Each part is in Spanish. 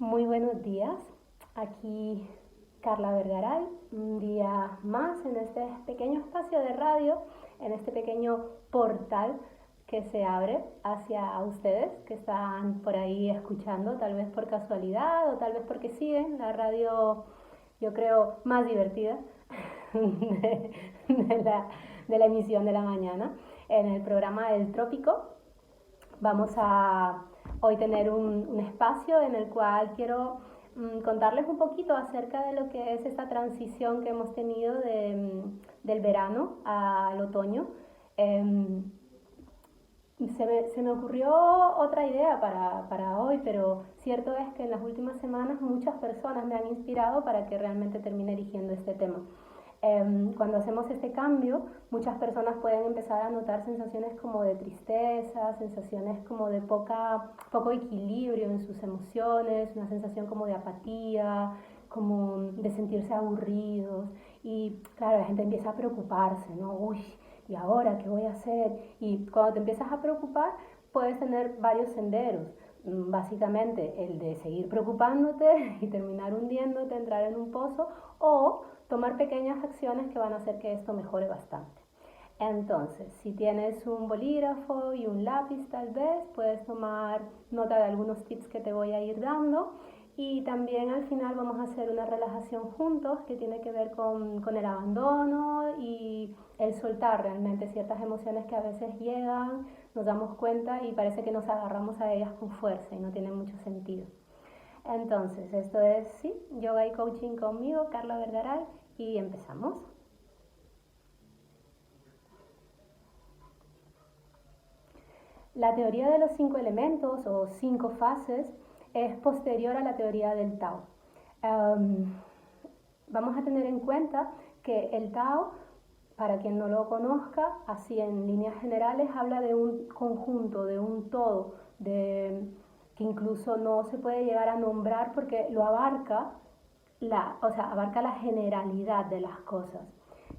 Muy buenos días, aquí Carla Vergaray, un día más en este pequeño espacio de radio, en este pequeño portal que se abre hacia ustedes que están por ahí escuchando, tal vez por casualidad o tal vez porque siguen la radio, yo creo, más divertida de, de la, de la emisión de la mañana. En el programa del Trópico vamos a hoy tener un espacio en el cual quiero contarles un poquito acerca de lo que es esta transición que hemos tenido del verano al otoño. Eh, se me ocurrió otra idea para hoy, pero cierto es que en las últimas semanas muchas personas me han inspirado para que realmente termine eligiendo este tema. Cuando hacemos este cambio, muchas personas pueden empezar a notar sensaciones como de tristeza, sensaciones como de poco equilibrio en sus emociones, una sensación como de apatía, como de sentirse aburridos. Y claro, la gente empieza a preocuparse, ¿no? Uy, ¿y ahora qué voy a hacer? Y cuando te empiezas a preocupar, puedes tener varios senderos. Básicamente el de seguir preocupándote y terminar hundiéndote, entrar en un pozo, o tomar pequeñas acciones que van a hacer que esto mejore bastante. Entonces, si tienes un bolígrafo y un lápiz tal vez, puedes tomar nota de algunos tips que te voy a ir dando, y también al final vamos a hacer una relajación juntos que tiene que ver con el abandono y el soltar realmente ciertas emociones que a veces llegan, nos damos cuenta y parece que nos agarramos a ellas con fuerza y no tiene mucho sentido. Entonces, esto es, sí, Yoga y Coaching conmigo, Carla Vergaray, y empezamos. La teoría de los 5 elementos o 5 fases es posterior a la teoría del Tao. Vamos a tener en cuenta que el Tao, para quien no lo conozca, así en líneas generales, habla de un conjunto, de un todo, que incluso no se puede llegar a nombrar porque lo abarca abarca la generalidad de las cosas.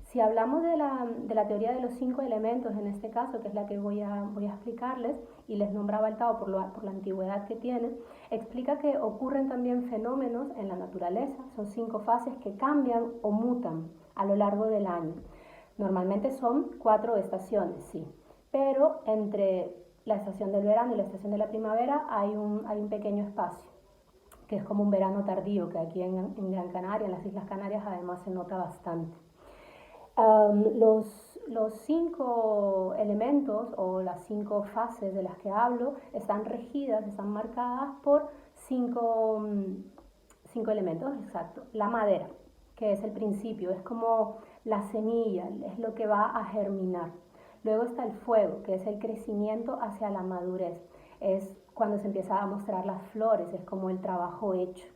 Si hablamos de la teoría de los 5 elementos, en este caso, que es la que voy a explicarles, y les nombraba el Tao por la antigüedad que tiene, explica que ocurren también fenómenos en la naturaleza, son 5 fases que cambian o mutan a lo largo del año. Normalmente son 4 estaciones, sí, pero entre la estación del verano y la estación de la primavera hay un pequeño espacio, que es como un verano tardío, que aquí en Gran Canaria, en las Islas Canarias, además se nota bastante. Los 5 elementos o las 5 fases de las que hablo están regidas, están marcadas por 5 elementos, exacto. La madera, que es el principio, es como la semilla, es lo que va a germinar. Luego está el fuego, que es el crecimiento hacia la madurez, es cuando se empieza a mostrar las flores, es como el trabajo hecho.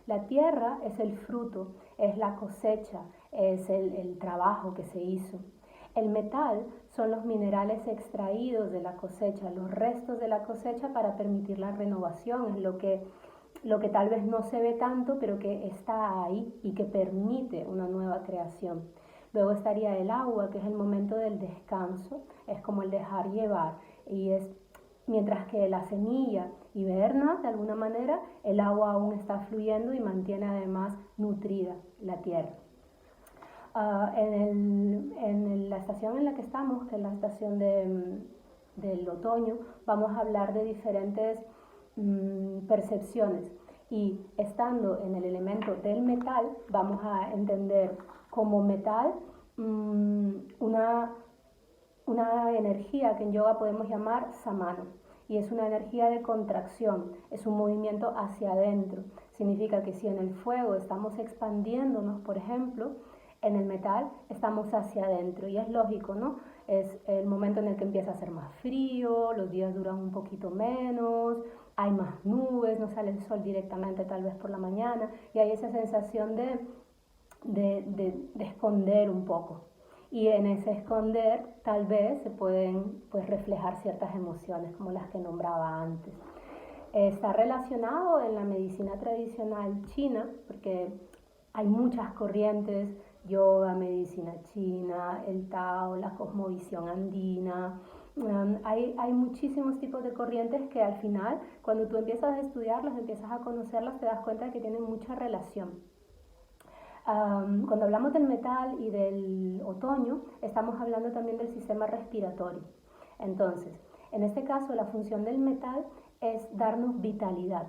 La tierra es el fruto, es la cosecha, es el trabajo que se hizo. El metal son los minerales extraídos de la cosecha, los restos de la cosecha para permitir la renovación, es lo que tal vez no se ve tanto, pero que está ahí y que permite una nueva creación. Luego estaría el agua, que es el momento del descanso, es como el dejar llevar, y es mientras que la semilla hiberna de alguna manera, el agua aún está fluyendo y mantiene además nutrida la tierra. En la estación en la que estamos, que es la estación del otoño, vamos a hablar de diferentes percepciones, y estando en el elemento del metal vamos a entender como metal una energía que en yoga podemos llamar samana, y es una energía de contracción, es un movimiento hacia adentro. Significa que si en el fuego estamos expandiéndonos, por ejemplo, en el metal estamos hacia adentro, y es lógico, ¿no? Es el momento en el que empieza a hacer más frío, los días duran un poquito menos, hay más nubes, no sale el sol directamente tal vez por la mañana, y hay esa sensación de esconder un poco. Y en ese esconder tal vez se pueden reflejar ciertas emociones como las que nombraba antes. Está relacionado en la medicina tradicional china, porque hay muchas corrientes: yoga, medicina china, el Tao, la cosmovisión andina, Hay muchísimos tipos de corrientes que al final, cuando tú empiezas a estudiarlas, empiezas a conocerlas, te das cuenta de que tienen mucha relación. Cuando hablamos del metal y del otoño, estamos hablando también del sistema respiratorio. Entonces, en este caso, la función del metal es darnos vitalidad.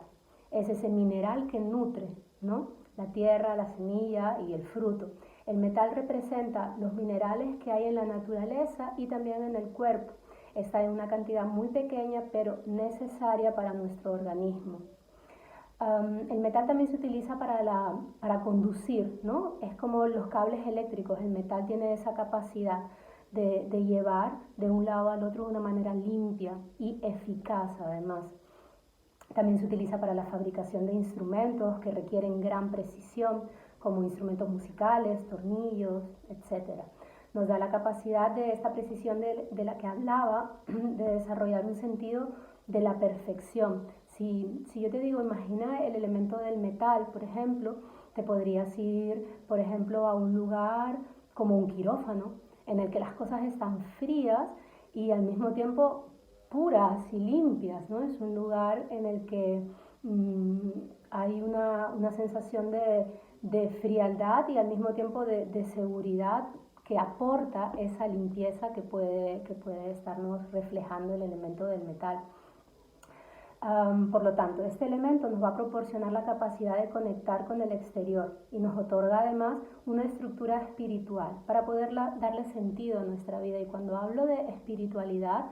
Es ese mineral que nutre, ¿no?, la tierra, la semilla y el fruto. El metal representa los minerales que hay en la naturaleza y también en el cuerpo. Está en una cantidad muy pequeña, pero necesaria para nuestro organismo. El metal también se utiliza para conducir, ¿no? Es como los cables eléctricos. El metal tiene esa capacidad de llevar de un lado al otro de una manera limpia y eficaz, además. También se utiliza para la fabricación de instrumentos que requieren gran precisión, como instrumentos musicales, tornillos, etc. Nos da la capacidad de esta precisión de la que hablaba, de desarrollar un sentido de la perfección. Si yo te digo, imagina el elemento del metal, por ejemplo, te podrías ir, por ejemplo, a un lugar como un quirófano, en el que las cosas están frías y al mismo tiempo puras y limpias, ¿no? Es un lugar en el que hay una sensación de frialdad y al mismo tiempo de seguridad que aporta esa limpieza que puede estarnos reflejando el elemento del metal. Por lo tanto, este elemento nos va a proporcionar la capacidad de conectar con el exterior y nos otorga además una estructura espiritual para poder darle sentido a nuestra vida. Y cuando hablo de espiritualidad,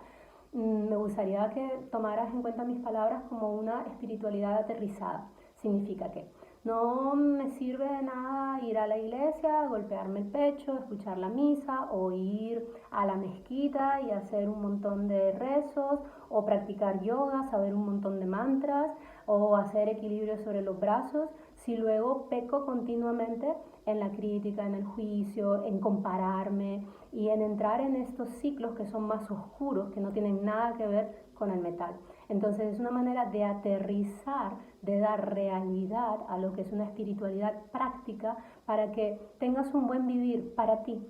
me gustaría que tomaras en cuenta mis palabras como una espiritualidad aterrizada. Significa que no me sirve de nada ir a la iglesia, golpearme el pecho, escuchar la misa o ir a la mezquita y hacer un montón de rezos o practicar yoga, saber un montón de mantras o hacer equilibrio sobre los brazos, si luego peco continuamente en la crítica, en el juicio, en compararme y en entrar en estos ciclos que son más oscuros, que no tienen nada que ver con el metal. Entonces es una manera de aterrizar, de dar realidad a lo que es una espiritualidad práctica para que tengas un buen vivir para ti.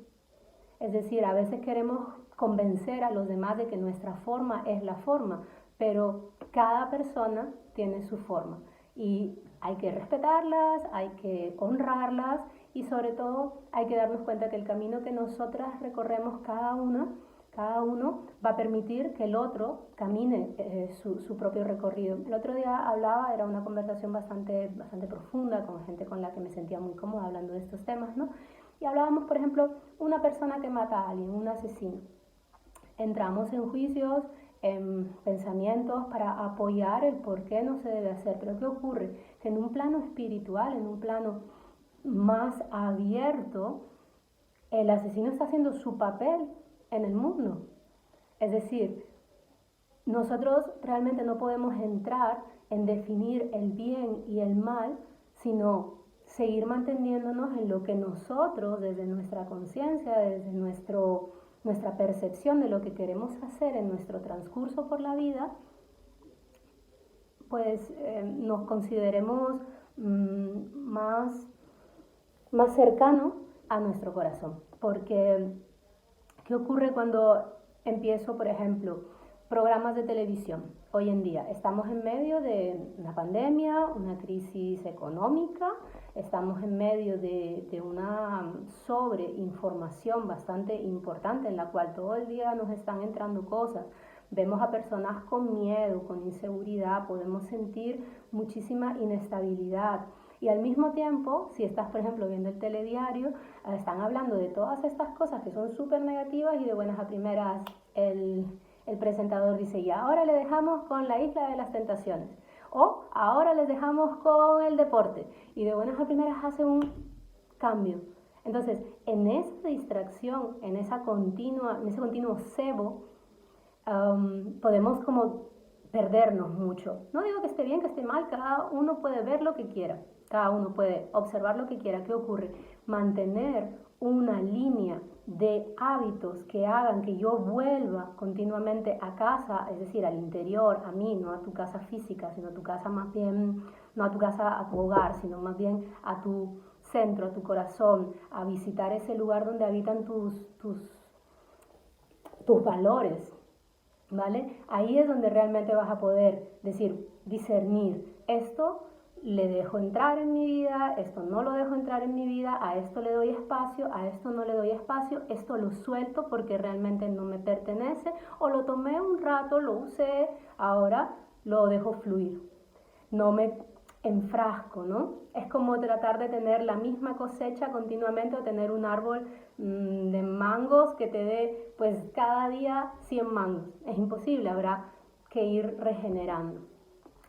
Es decir, a veces queremos convencer a los demás de que nuestra forma es la forma, pero cada persona tiene su forma y hay que respetarlas, hay que honrarlas y sobre todo hay que darnos cuenta que el camino que nosotras recorremos cada uno va a permitir que el otro camine su propio recorrido. El otro día hablaba, era una conversación bastante profunda con gente con la que me sentía muy cómoda hablando de estos temas, ¿no? Y hablábamos, por ejemplo, una persona que mata a alguien, un asesino. Entramos en juicios, en pensamientos para apoyar el por qué no se debe hacer. Pero ¿qué ocurre? Que en un plano espiritual, en un plano más abierto, el asesino está haciendo su papel en el mundo. Es decir, nosotros realmente no podemos entrar en definir el bien y el mal, sino seguir manteniéndonos en lo que nosotros, desde nuestra conciencia, desde nuestra percepción de lo que queremos hacer en nuestro transcurso por la vida, pues nos consideremos más cercano a nuestro corazón. Porque ¿qué ocurre cuando empiezo, por ejemplo, programas de televisión? Hoy en día estamos en medio de una pandemia, una crisis económica, estamos en medio de una sobreinformación bastante importante en la cual todo el día nos están entrando cosas. Vemos a personas con miedo, con inseguridad, podemos sentir muchísima inestabilidad. Y al mismo tiempo, si estás, por ejemplo, viendo el telediario, están hablando de todas estas cosas que son súper negativas y de buenas a primeras el presentador dice, y ahora le dejamos con la Isla de las Tentaciones. O ahora les dejamos con el deporte. Y de buenas a primeras hace un cambio. Entonces, en esa distracción, en ese continuo cebo, podemos como perdernos mucho. No digo que esté bien, que esté mal, cada uno puede ver lo que quiera, cada uno puede observar lo que quiera. ¿Qué ocurre? Mantener una línea de hábitos que hagan que yo vuelva continuamente a casa, es decir, al interior, a mí, no a tu casa física, sino a tu casa más bien, no a tu casa, a tu hogar, sino más bien a tu centro, a tu corazón, a visitar ese lugar donde habitan tus valores, ¿vale? Ahí es donde realmente vas a poder discernir esto le dejo entrar en mi vida, esto no lo dejo entrar en mi vida, a esto le doy espacio, a esto no le doy espacio, esto lo suelto porque realmente no me pertenece, o lo tomé un rato, lo usé, ahora lo dejo fluir. No me enfrasco, ¿no? Es como tratar de tener la misma cosecha continuamente o tener un árbol de mangos que te dé pues cada día 100 mangos. Es imposible, habrá que ir regenerando.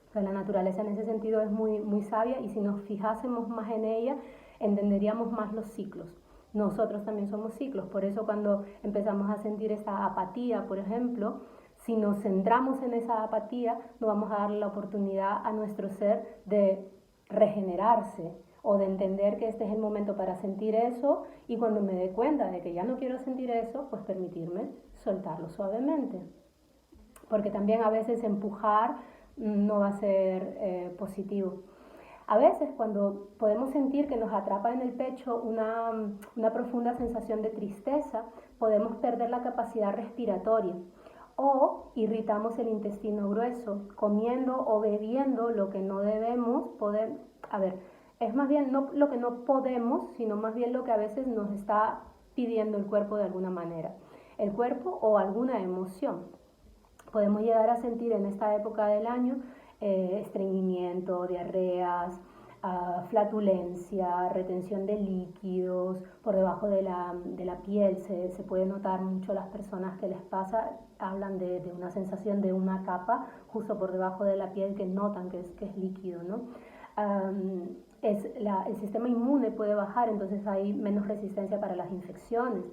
O sea, la naturaleza en ese sentido es muy sabia y si nos fijásemos más en ella, entenderíamos más los ciclos. Nosotros también somos ciclos, por eso cuando empezamos a sentir esa apatía, por ejemplo, si nos centramos en esa apatía, no vamos a darle la oportunidad a nuestro ser de regenerarse o de entender que este es el momento para sentir eso y cuando me dé cuenta de que ya no quiero sentir eso, pues permitirme soltarlo suavemente. Porque también a veces empujar no va a ser positivo. A veces cuando podemos sentir que nos atrapa en el pecho una profunda sensación de tristeza, podemos perder la capacidad respiratoria o irritamos el intestino grueso, comiendo o bebiendo lo que no debemos poder. A ver, es más bien no lo que no podemos, sino más bien lo que a veces nos está pidiendo el cuerpo de alguna manera. El cuerpo o alguna emoción. Podemos llegar a sentir en esta época del año estreñimiento, diarreas, flatulencia, retención de líquidos, por debajo de la piel se puede notar mucho las personas que les pasa, hablan de una sensación de una capa justo por debajo de la piel que notan que es líquido, ¿no? El sistema inmune puede bajar, entonces hay menos resistencia para las infecciones.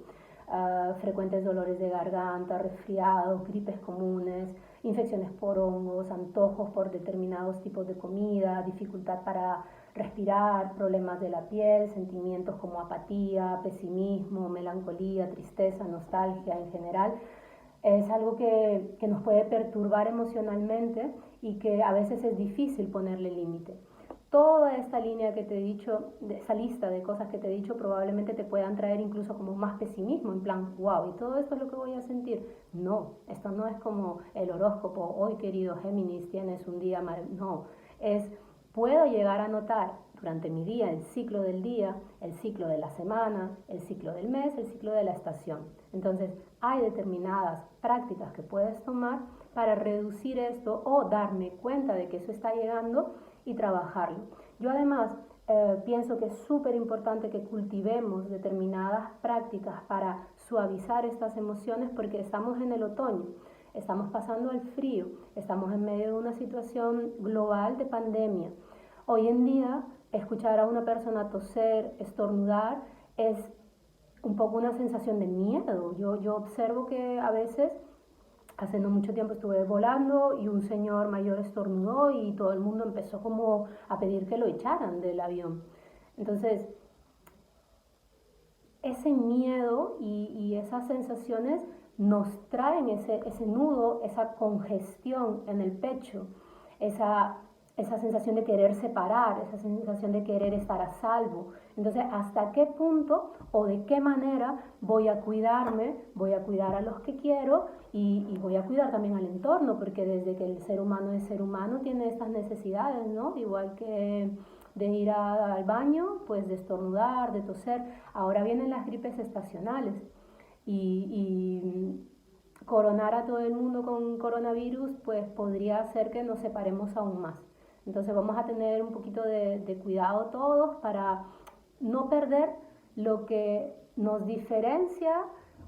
Frecuentes dolores de garganta, resfriados, gripes comunes, infecciones por hongos, antojos por determinados tipos de comida, dificultad para respirar, problemas de la piel, sentimientos como apatía, pesimismo, melancolía, tristeza, nostalgia en general. Es algo que nos puede perturbar emocionalmente y que a veces es difícil ponerle límite. Toda esta línea que te he dicho, esa lista de cosas que te he dicho, probablemente te puedan traer incluso como más pesimismo, en plan, wow, ¿y todo esto es lo que voy a sentir? No, esto no es como el horóscopo, hoy querido Géminis, tienes un día mal, no, puedo llegar a notar durante mi día el ciclo del día, el ciclo de la semana, el ciclo del mes, el ciclo de la estación. Entonces, hay determinadas prácticas que puedes tomar para reducir esto o darme cuenta de que eso está llegando y trabajarlo. Yo además pienso que es súper importante que cultivemos determinadas prácticas para suavizar estas emociones porque estamos en el otoño, estamos pasando el frío, estamos en medio de una situación global de pandemia. Hoy en día, escuchar a una persona toser, estornudar, es un poco una sensación de miedo. Yo observo que a veces, hace no mucho tiempo estuve volando y un señor mayor estornudó y todo el mundo empezó como a pedir que lo echaran del avión. Entonces, ese miedo y esas sensaciones nos traen ese nudo, esa congestión en el pecho, esa sensación de querer separar, esa sensación de querer estar a salvo. Entonces, ¿hasta qué punto o de qué manera voy a cuidarme, voy a cuidar a los que quiero y voy a cuidar también al entorno? Porque desde que el ser humano es ser humano tiene estas necesidades, ¿no? Igual que de ir al baño, pues de estornudar, de toser. Ahora vienen las gripes estacionales y coronar a todo el mundo con coronavirus, pues podría hacer que nos separemos aún más. Entonces vamos a tener un poquito de cuidado todos para no perder lo que nos diferencia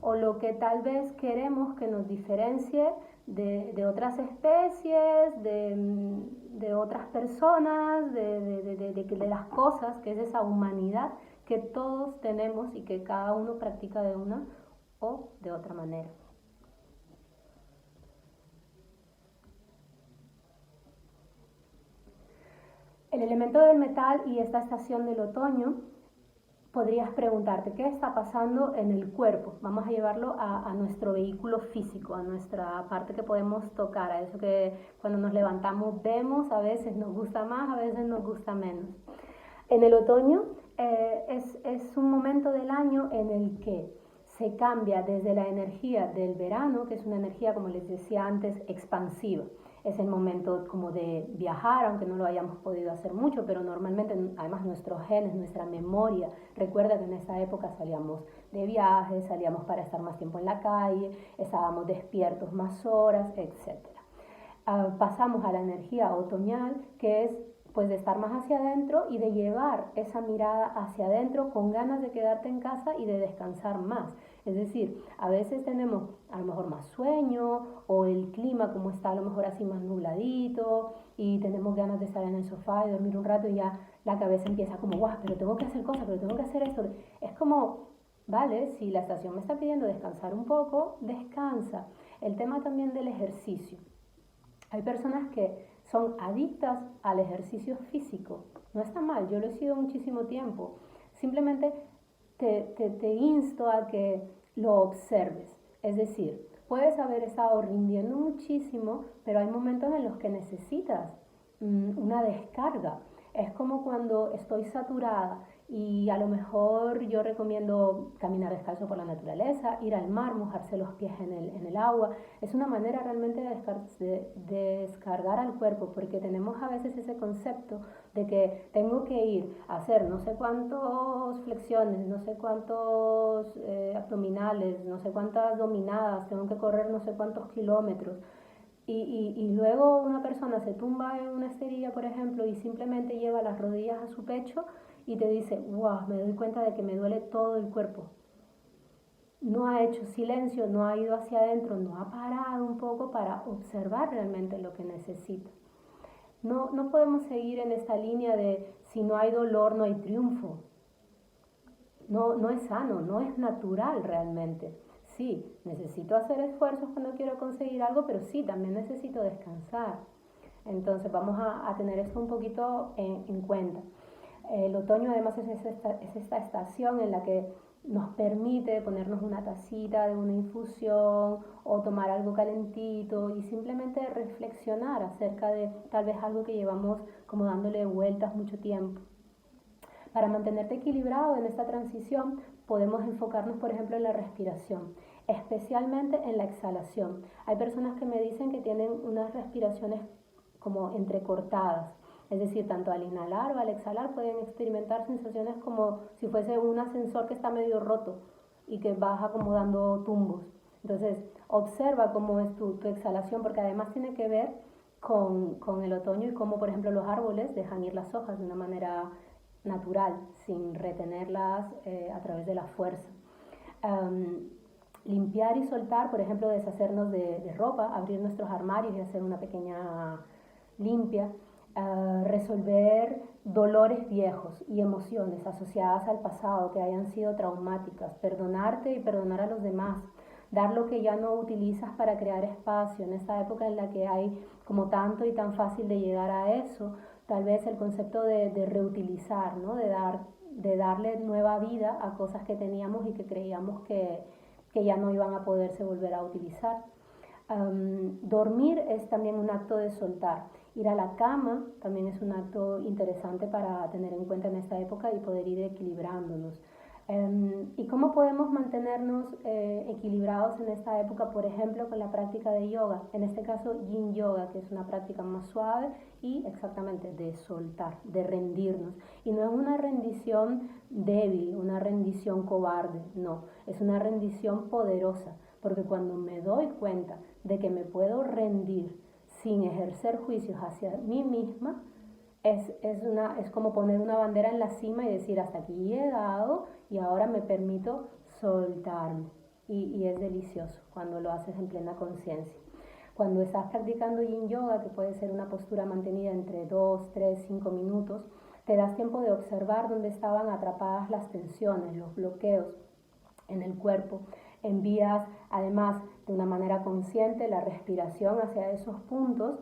o lo que tal vez queremos que nos diferencie de otras especies, de otras personas, de las cosas, que es esa humanidad que todos tenemos y que cada uno practica de una o de otra manera. El elemento del metal y esta estación del otoño, podrías preguntarte, ¿qué está pasando en el cuerpo? Vamos a llevarlo a nuestro vehículo físico, a nuestra parte que podemos tocar, a eso que cuando nos levantamos vemos, a veces nos gusta más, a veces nos gusta menos. En el otoño es un momento del año en el que se cambia desde la energía del verano, que es una energía, como les decía antes, expansiva. Es el momento como de viajar, aunque no lo hayamos podido hacer mucho, pero normalmente, además, nuestros genes, nuestra memoria, recuerda que en esa época salíamos de viaje, salíamos para estar más tiempo en la calle, estábamos despiertos más horas, etc. Pasamos a la energía otoñal, que es pues de estar más hacia adentro y de llevar esa mirada hacia adentro con ganas de quedarte en casa y de descansar más. Es decir, a veces tenemos a lo mejor más sueño o el clima como está a lo mejor así más nubladito y tenemos ganas de estar en el sofá y dormir un rato y ya la cabeza empieza como, guau, pero tengo que hacer cosas, pero tengo que hacer esto. Es como, vale, si la estación me está pidiendo descansar un poco, descansa. El tema también del ejercicio. Hay personas que son adictas al ejercicio físico. No está mal, yo lo he sido muchísimo tiempo. Simplemente te insto a que lo observes. Es decir, puedes haber estado rindiendo muchísimo, pero hay momentos en los que necesitas una descarga. Es como cuando estoy saturada y a lo mejor yo recomiendo caminar descalzo por la naturaleza, ir al mar, mojarse los pies en el agua. Es una manera realmente de descargar al cuerpo, porque tenemos a veces ese concepto de que tengo que ir a hacer no sé cuántas flexiones, no sé cuántos abdominales, no sé cuántas dominadas, tengo que correr no sé cuántos kilómetros. Y luego una persona se tumba en una esterilla, por ejemplo, y simplemente lleva las rodillas a su pecho y te dice, wow, me doy cuenta de que me duele todo el cuerpo. No ha hecho silencio, no ha ido hacia adentro, no ha parado un poco para observar realmente lo que necesita. No podemos seguir en esta línea de si no hay dolor, no hay triunfo. No es sano, no es natural realmente. Sí, necesito hacer esfuerzos cuando quiero conseguir algo, pero sí, también necesito descansar. Entonces vamos a tener esto un poquito en cuenta. El otoño además es esta estación en la que nos permite ponernos una tacita de una infusión o tomar algo calentito y simplemente reflexionar acerca de tal vez algo que llevamos como dándole vueltas mucho tiempo. Para mantenerte equilibrado en esta transición, podemos enfocarnos, por ejemplo, en la respiración, especialmente en la exhalación. Hay personas que me dicen que tienen unas respiraciones como entrecortadas, es decir, tanto al inhalar o al exhalar pueden experimentar sensaciones como si fuese un ascensor que está medio roto y que baja como dando tumbos. Entonces, observa cómo es tu exhalación, porque además tiene que ver con el otoño y cómo, por ejemplo, los árboles dejan ir las hojas de una manera natural, sin retenerlas a través de la fuerza. Limpiar y soltar, por ejemplo, deshacernos de ropa, abrir nuestros armarios y hacer una pequeña limpia. Resolver dolores viejos y emociones asociadas al pasado que hayan sido traumáticas, perdonarte y perdonar a los demás, dar lo que ya no utilizas para crear espacio en esta época en la que hay como tanto y tan fácil de llegar a eso. Tal vez el concepto de reutilizar, ¿no? de darle nueva vida a cosas que teníamos y que creíamos que ya no iban a poderse volver a utilizar. Dormir es también un acto de soltar. Ir a la cama también es un acto interesante para tener en cuenta en esta época y poder ir equilibrándonos. ¿Y cómo podemos mantenernos equilibrados en esta época? Por ejemplo, con la práctica de yoga, en este caso Yin Yoga, que es una práctica más suave y exactamente de soltar, de rendirnos. Y no es una rendición débil, una rendición cobarde, no, es una rendición poderosa, porque cuando me doy cuenta de que me puedo rendir sin ejercer juicios hacia mí misma, es como poner una bandera en la cima y decir hasta aquí he llegado y ahora me permito soltarme. Y es delicioso cuando lo haces en plena conciencia. Cuando estás practicando Yin Yoga, que puede ser una postura mantenida entre 2, 3, 5 minutos, te das tiempo de observar dónde estaban atrapadas las tensiones, los bloqueos en el cuerpo. Envías además de una manera consciente la respiración hacia esos puntos,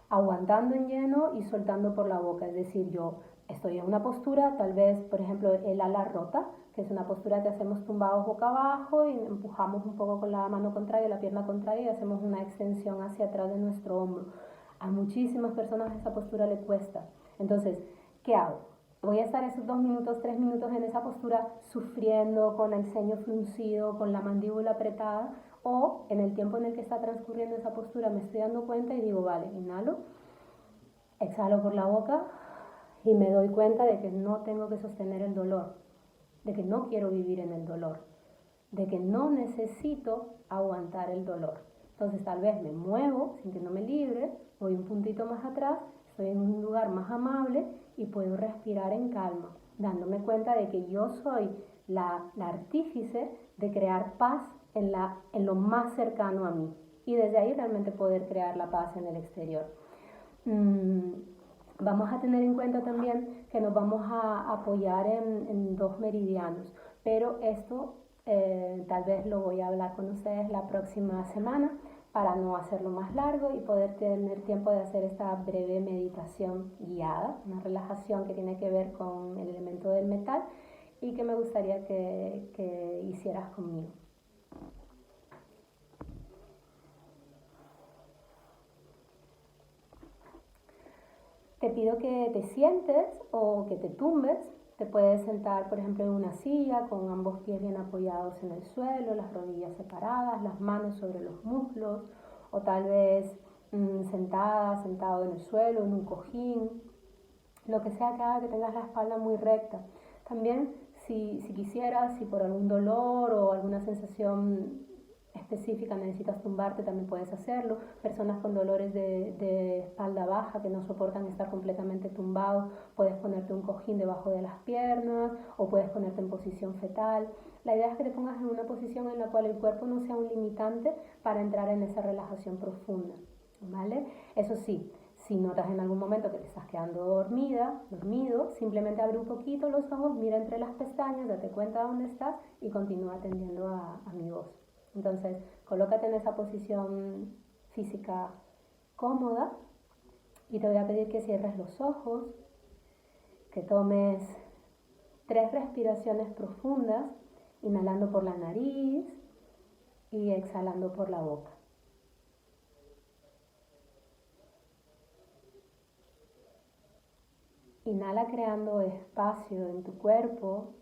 aguantando en lleno y soltando por la boca. Es decir, yo estoy en una postura, tal vez, por ejemplo, el ala rota, que es una postura que hacemos tumbados boca abajo y empujamos un poco con la mano contraria, la pierna contraria y hacemos una extensión hacia atrás de nuestro hombro. A muchísimas personas esa postura le cuesta. Entonces, ¿qué hago? voy a estar esos 2 minutos, 3 minutos en esa postura sufriendo, con el ceño fruncido, con la mandíbula apretada, o en el tiempo en el que está transcurriendo esa postura me estoy dando cuenta y digo, vale, inhalo, exhalo por la boca y me doy cuenta de que no tengo que sostener el dolor, de que no quiero vivir en el dolor, de que no necesito aguantar el dolor. Entonces tal vez me muevo sintiéndome libre, voy un puntito más atrás, estoy en un lugar más amable y puedo respirar en calma, dándome cuenta de que yo soy la artífice de crear paz en lo más cercano a mí y desde ahí realmente poder crear la paz en el exterior. Vamos a tener en cuenta también que nos vamos a apoyar en 2 meridianos, pero esto tal vez lo voy a hablar con ustedes la próxima semana para no hacerlo más largo y poder tener tiempo de hacer esta breve meditación guiada, una relajación que tiene que ver con el elemento del metal y que me gustaría que hicieras conmigo. Te pido que te sientes o que te tumbes. Te puedes sentar, por ejemplo, en una silla con ambos pies bien apoyados en el suelo, las rodillas separadas, las manos sobre los muslos, o tal vez sentado en el suelo, en un cojín, lo que sea que haga que tengas la espalda muy recta. También, si quisieras, si por algún dolor o alguna sensación específica necesitas tumbarte, también puedes hacerlo. Personas con dolores de espalda baja que no soportan estar completamente tumbados, puedes ponerte un cojín debajo de las piernas o puedes ponerte en posición fetal. La idea es que te pongas en una posición en la cual el cuerpo no sea un limitante para entrar en esa relajación profunda, ¿vale? Eso sí, si notas en algún momento que te estás quedando dormido, simplemente abre un poquito los ojos, mira entre las pestañas, date cuenta dónde estás y continúa atendiendo a mi voz. Entonces, colócate en esa posición física cómoda y te voy a pedir que cierres los ojos, que tomes 3 respiraciones profundas, inhalando por la nariz y exhalando por la boca. Inhala creando espacio en tu cuerpo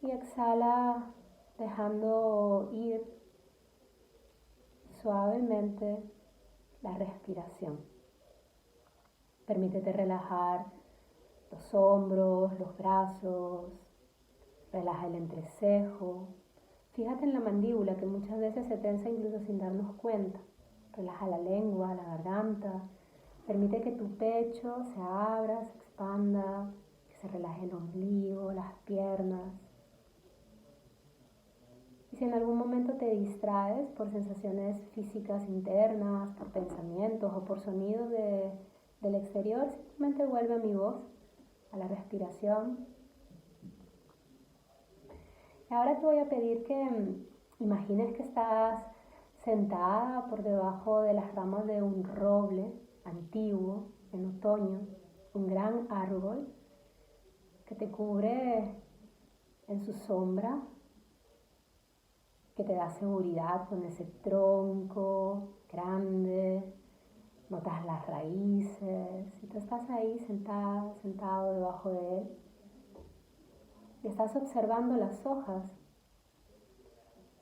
y exhala dejando ir suavemente la respiración. Permítete relajar los hombros, los brazos, relaja el entrecejo. Fíjate en la mandíbula que muchas veces se tensa incluso sin darnos cuenta. Relaja la lengua, la garganta. Permite que tu pecho se abra, se expanda, que se relaje el ombligo, las piernas. Y si en algún momento te distraes por sensaciones físicas internas, por pensamientos o por sonidos del exterior, simplemente vuelve a mi voz, a la respiración. Y ahora te voy a pedir que imagines que estás sentada por debajo de las ramas de un roble antiguo en otoño, un gran árbol que te cubre en su sombra, que te da seguridad con ese tronco grande, notas las raíces y tú estás ahí sentada, sentado debajo de él y estás observando las hojas,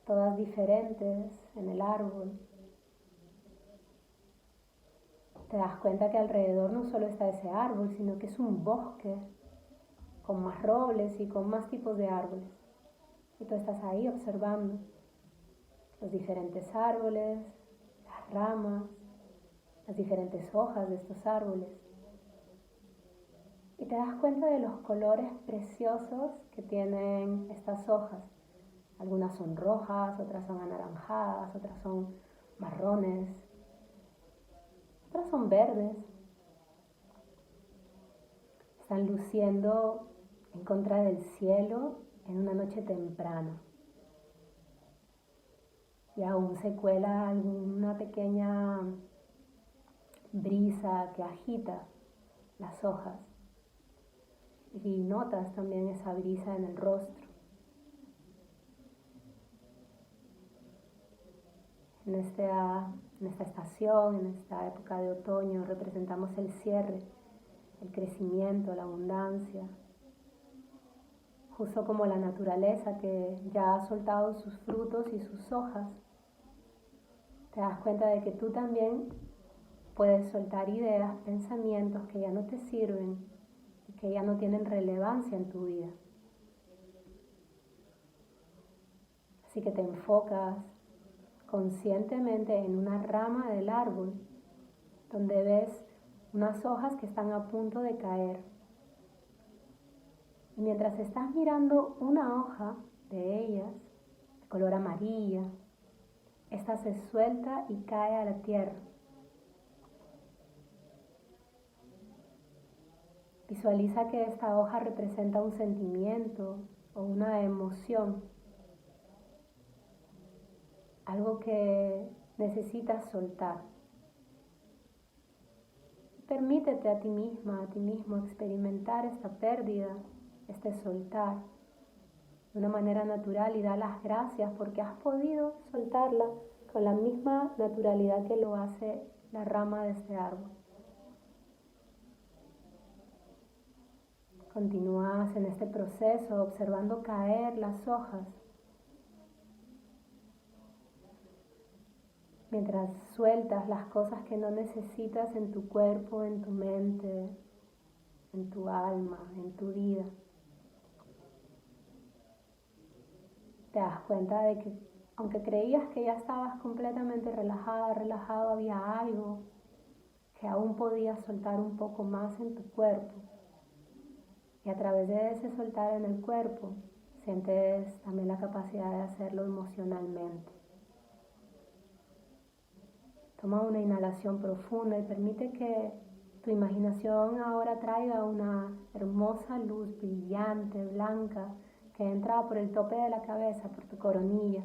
todas diferentes en el árbol. Te das cuenta que alrededor no solo está ese árbol, sino que es un bosque con más robles y con más tipos de árboles. Y tú estás ahí observando los diferentes árboles, las ramas, las diferentes hojas de estos árboles. Y te das cuenta de los colores preciosos que tienen estas hojas. Algunas son rojas, otras son anaranjadas, otras son marrones, otras son verdes. Están luciendo en contra del cielo en una noche temprana. Y aún se cuela alguna pequeña brisa que agita las hojas. Y notas también esa brisa en el rostro. En esta estación, en esta época de otoño, representamos el cierre el crecimiento, la abundancia, justo como la naturaleza que ya ha soltado sus frutos y sus hojas. Te das cuenta de que tú también puedes soltar ideas, pensamientos que ya no te sirven y que ya no tienen relevancia en tu vida. Así que te enfocas conscientemente en una rama del árbol donde ves unas hojas que están a punto de caer. Y mientras estás mirando una hoja de ellas, de color amarilla, esta se suelta y cae a la tierra. Visualiza que esta hoja representa un sentimiento o una emoción, algo que necesitas soltar. Permítete a ti misma, a ti mismo experimentar esta pérdida, este soltar de una manera natural y da las gracias porque has podido soltarla con la misma naturalidad que lo hace la rama de este árbol. Continúas en este proceso observando caer las hojas mientras sueltas las cosas que no necesitas en tu cuerpo, en tu mente, en tu alma, en tu vida. Te das cuenta de que aunque creías que ya estabas completamente relajada, relajado, había algo que aún podías soltar un poco más en tu cuerpo. Y a través de ese soltar en el cuerpo, sientes también la capacidad de hacerlo emocionalmente. Toma una inhalación profunda y permite que tu imaginación ahora traiga una hermosa luz brillante, blanca, que entra por el tope de la cabeza, por tu coronilla.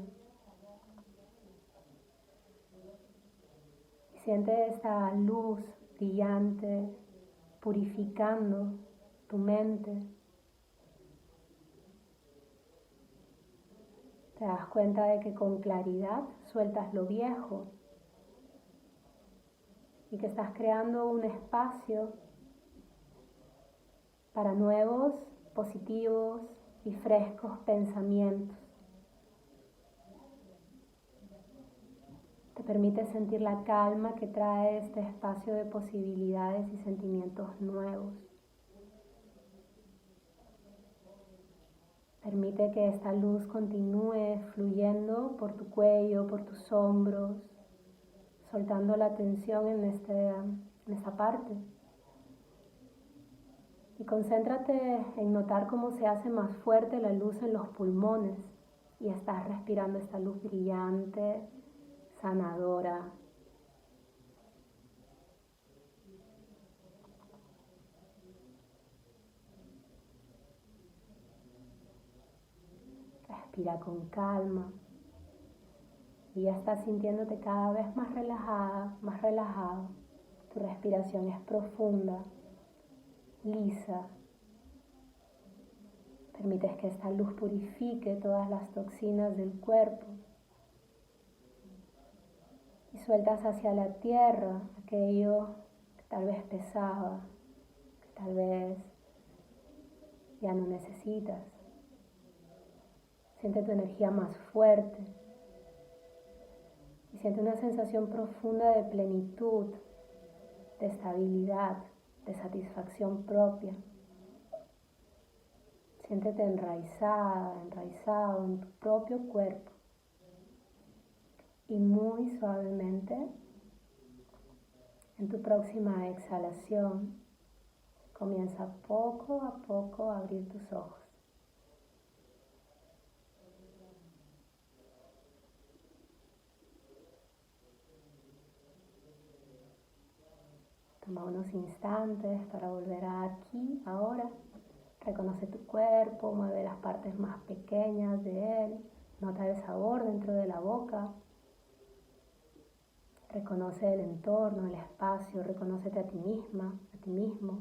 Y siente esta luz brillante purificando tu mente. Te das cuenta de que con claridad sueltas lo viejo y que estás creando un espacio para nuevos, positivos y frescos pensamientos. Te permite sentir la calma que trae este espacio de posibilidades y sentimientos nuevos. Permite que esta luz continúe fluyendo por tu cuello, por tus hombros, soltando la tensión en esta parte. Y concéntrate en notar cómo se hace más fuerte la luz en los pulmones y estás respirando esta luz brillante, sanadora. Respira con calma y ya estás sintiéndote cada vez más relajada, más relajado. Tu respiración es profunda, lisa. Permites que esta luz purifique todas las toxinas del cuerpo y sueltas hacia la tierra aquello que tal vez pesaba, que tal vez ya no necesitas. Siente tu energía más fuerte y siente una sensación profunda de plenitud, de estabilidad, de satisfacción propia. Siéntete enraizada, enraizado en tu propio cuerpo y muy suavemente en tu próxima exhalación comienza poco a poco a abrir tus ojos. Toma unos instantes para volver aquí, ahora. Reconoce tu cuerpo, mueve las partes más pequeñas de él, nota el sabor dentro de la boca. Reconoce el entorno, el espacio, reconócete a ti misma, a ti mismo.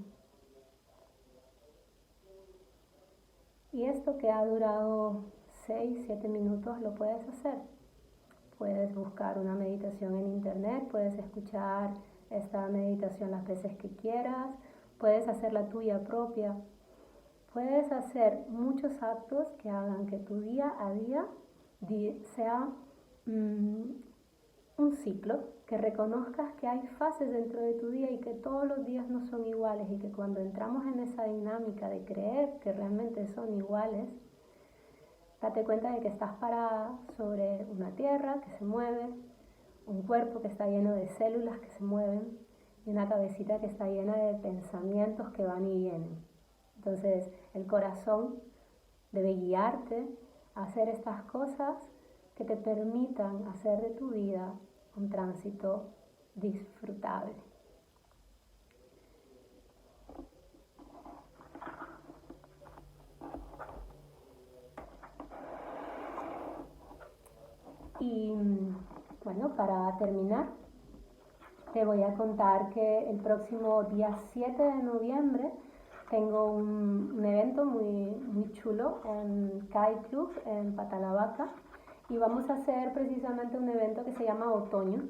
Y esto que ha durado 6-7 minutos lo puedes hacer. Puedes buscar una meditación en internet, puedes escuchar esta meditación las veces que quieras, puedes hacer la tuya propia, puedes hacer muchos actos que hagan que tu día a día sea un ciclo, que reconozcas que hay fases dentro de tu día y que todos los días no son iguales y que cuando entramos en esa dinámica de creer que realmente son iguales, date cuenta de que estás parada sobre una tierra que se mueve, un cuerpo que está lleno de células que se mueven y una cabecita que está llena de pensamientos que van y vienen. Entonces, el corazón debe guiarte a hacer estas cosas que te permitan hacer de tu vida un tránsito disfrutable. Y bueno, para terminar, te voy a contar que el próximo día 7 de noviembre tengo un evento muy chulo en Kai Club, en Patalavaca, y vamos a hacer precisamente un evento que se llama Otoño.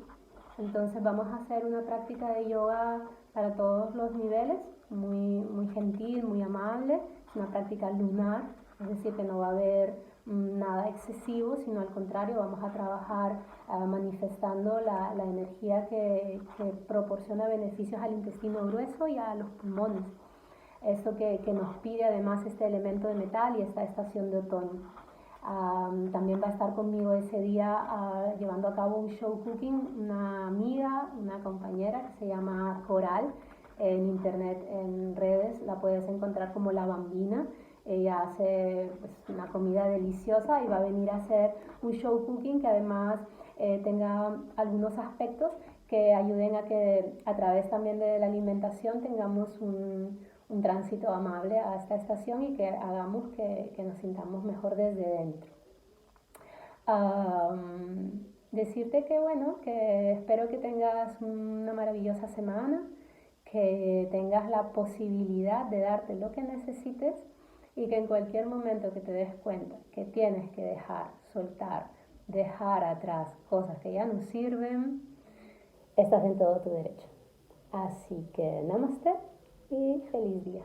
Entonces vamos a hacer una práctica de yoga para todos los niveles, muy gentil, muy amable. Es una práctica lunar, es decir, que no va a haber nada excesivo, sino al contrario, vamos a trabajar manifestando la energía que proporciona beneficios al intestino grueso y a los pulmones. Eso que nos pide además este elemento de metal y esta estación de otoño. También va a estar conmigo ese día llevando a cabo un show cooking una amiga, una compañera que se llama Coral. En internet, en redes, la puedes encontrar como La Bambina. Ella hace pues, una comida deliciosa y va a venir a hacer un show cooking que además tenga algunos aspectos que ayuden a que a través también de la alimentación tengamos un tránsito amable a esta estación y que hagamos que nos sintamos mejor desde dentro. Decirte que bueno, que espero que tengas una maravillosa semana, que tengas la posibilidad de darte lo que necesites y que en cualquier momento que te des cuenta que tienes que dejar, soltar, dejar atrás cosas que ya no sirven, estás en todo tu derecho. Así que namaste y feliz día.